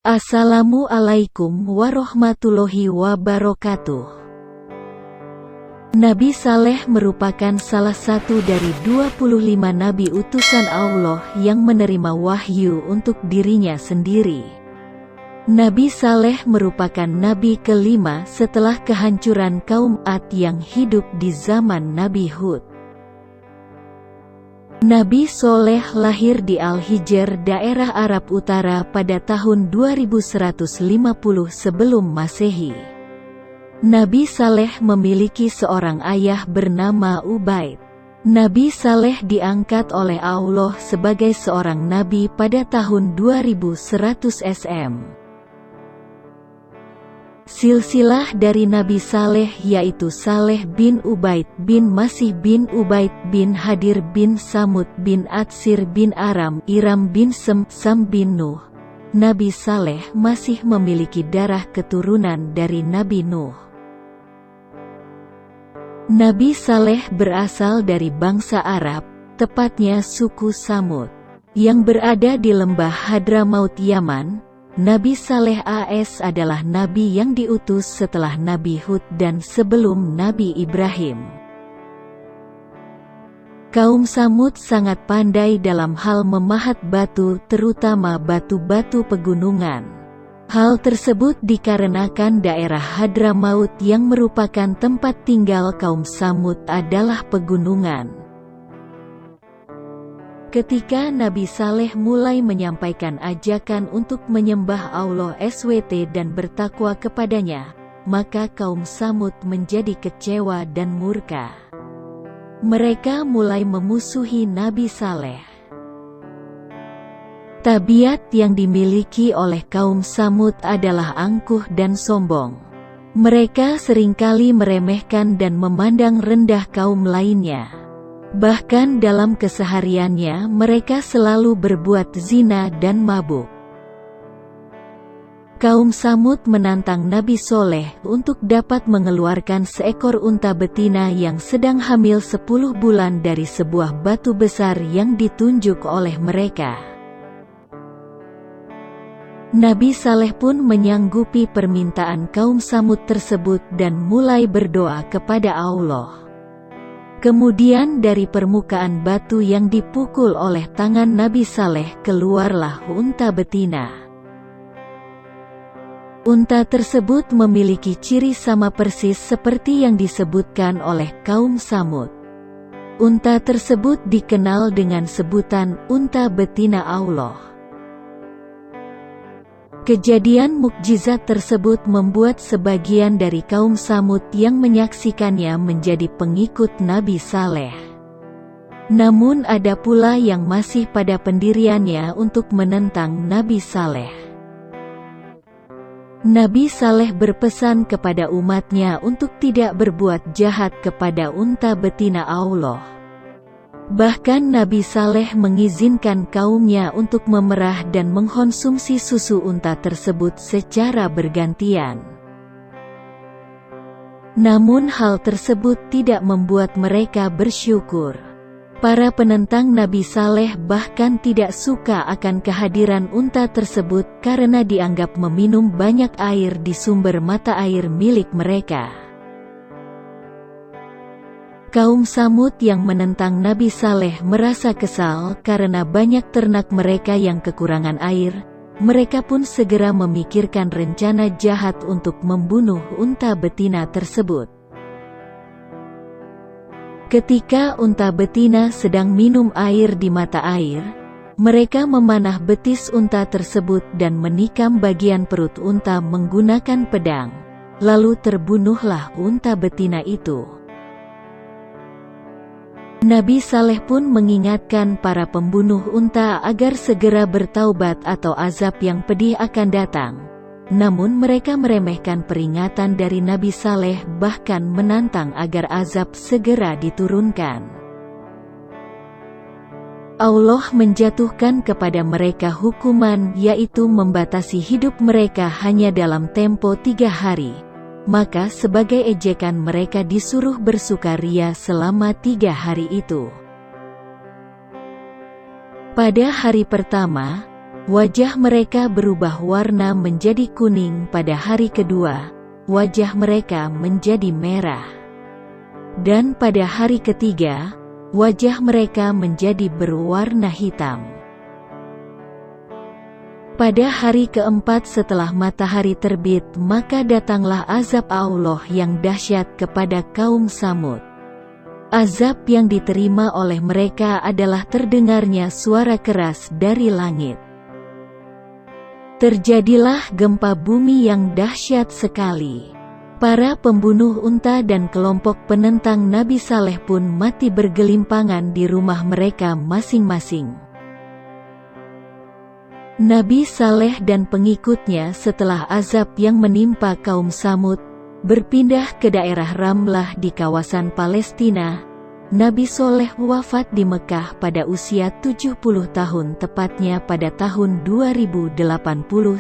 Assalamualaikum warahmatullahi wabarakatuh. Nabi Saleh merupakan salah satu dari 25 nabi utusan Allah yang menerima wahyu untuk dirinya sendiri. Nabi Saleh merupakan nabi kelima setelah kehancuran kaum Ad yang hidup di zaman Nabi Hud. Nabi Soleh lahir di Al-Hijr, daerah Arab Utara pada tahun 2150 sebelum Masehi. Nabi Saleh memiliki seorang ayah bernama Ubaid. Nabi Saleh diangkat oleh Allah sebagai seorang nabi pada tahun 2100 SM. Silsilah dari Nabi Saleh yaitu Saleh bin Ubaid bin Masih bin Ubaid bin Hadir bin Samud bin Atsir bin Aram, Iram bin Sam bin Nuh. Nabi Saleh masih memiliki darah keturunan dari Nabi Nuh. Nabi Saleh berasal dari bangsa Arab, tepatnya suku Samud, yang berada di lembah Hadramaut Yaman. Nabi Saleh AS adalah nabi yang diutus setelah Nabi Hud dan sebelum Nabi Ibrahim. Kaum Samud sangat pandai dalam hal memahat batu, terutama batu-batu pegunungan. Hal tersebut dikarenakan daerah Hadramaut yang merupakan tempat tinggal kaum Samud adalah pegunungan. Ketika Nabi Saleh mulai menyampaikan ajakan untuk menyembah Allah SWT dan bertakwa kepadanya, maka kaum Samud menjadi kecewa dan murka. Mereka mulai memusuhi Nabi Saleh. Tabiat yang dimiliki oleh kaum Samud adalah angkuh dan sombong. Mereka seringkali meremehkan dan memandang rendah kaum lainnya. Bahkan dalam kesehariannya mereka selalu berbuat zina dan mabuk. Kaum Samud menantang Nabi Soleh untuk dapat mengeluarkan seekor unta betina yang sedang hamil 10 bulan dari sebuah batu besar yang ditunjuk oleh mereka. Nabi Saleh pun menyanggupi permintaan kaum Samud tersebut dan mulai berdoa kepada Allah. Kemudian dari permukaan batu yang dipukul oleh tangan Nabi Saleh keluarlah unta betina. Unta tersebut memiliki ciri sama persis seperti yang disebutkan oleh kaum Samud. Unta tersebut dikenal dengan sebutan unta betina Allah. Kejadian mukjizat tersebut membuat sebagian dari kaum Samud yang menyaksikannya menjadi pengikut Nabi Saleh. Namun ada pula yang masih pada pendiriannya untuk menentang Nabi Saleh. Nabi Saleh berpesan kepada umatnya untuk tidak berbuat jahat kepada unta betina Allah. Bahkan Nabi Saleh mengizinkan kaumnya untuk memerah dan mengkonsumsi susu unta tersebut secara bergantian. Namun hal tersebut tidak membuat mereka bersyukur. Para penentang Nabi Saleh bahkan tidak suka akan kehadiran unta tersebut karena dianggap meminum banyak air di sumber mata air milik mereka. Kaum Samud yang menentang Nabi Saleh merasa kesal karena banyak ternak mereka yang kekurangan air. Mereka pun segera memikirkan rencana jahat untuk membunuh unta betina tersebut. Ketika unta betina sedang minum air di mata air, mereka memanah betis unta tersebut dan menikam bagian perut unta menggunakan pedang. Lalu terbunuhlah unta betina itu. Nabi Saleh pun mengingatkan para pembunuh unta agar segera bertaubat atau azab yang pedih akan datang. Namun mereka meremehkan peringatan dari Nabi Saleh, bahkan menantang agar azab segera diturunkan. Allah menjatuhkan kepada mereka hukuman, yaitu membatasi hidup mereka hanya dalam tempo 3 hari. Maka sebagai ejekan mereka disuruh bersukaria selama 3 hari itu. Pada hari pertama, Wajah mereka berubah warna menjadi kuning pada hari kedua, wajah mereka menjadi merah. Dan pada hari ketiga, wajah mereka menjadi berwarna hitam. Pada hari keempat setelah matahari terbit, maka datanglah azab Allah yang dahsyat kepada kaum Samud. Azab yang diterima oleh mereka adalah terdengarnya suara keras dari langit. Terjadilah gempa bumi yang dahsyat sekali. Para pembunuh unta dan kelompok penentang Nabi Saleh pun mati bergelimpangan di rumah mereka masing-masing. Nabi Saleh dan pengikutnya setelah azab yang menimpa kaum Samud, berpindah ke daerah Ramlah di kawasan Palestina. Nabi Soleh wafat di Mekah pada usia 70 tahun tepatnya pada tahun 2080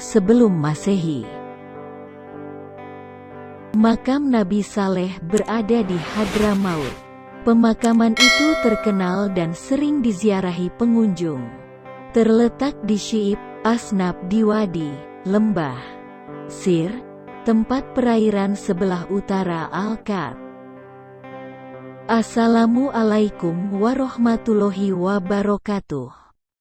sebelum Masehi. Makam Nabi Saleh berada di Hadramaut. Pemakaman itu terkenal dan sering diziarahi pengunjung. Terletak di Syi'ib, Asnab di Wadi, Lembah Sir, tempat perairan sebelah utara Al-Qad. Assalamualaikum warahmatullahi wabarakatuh.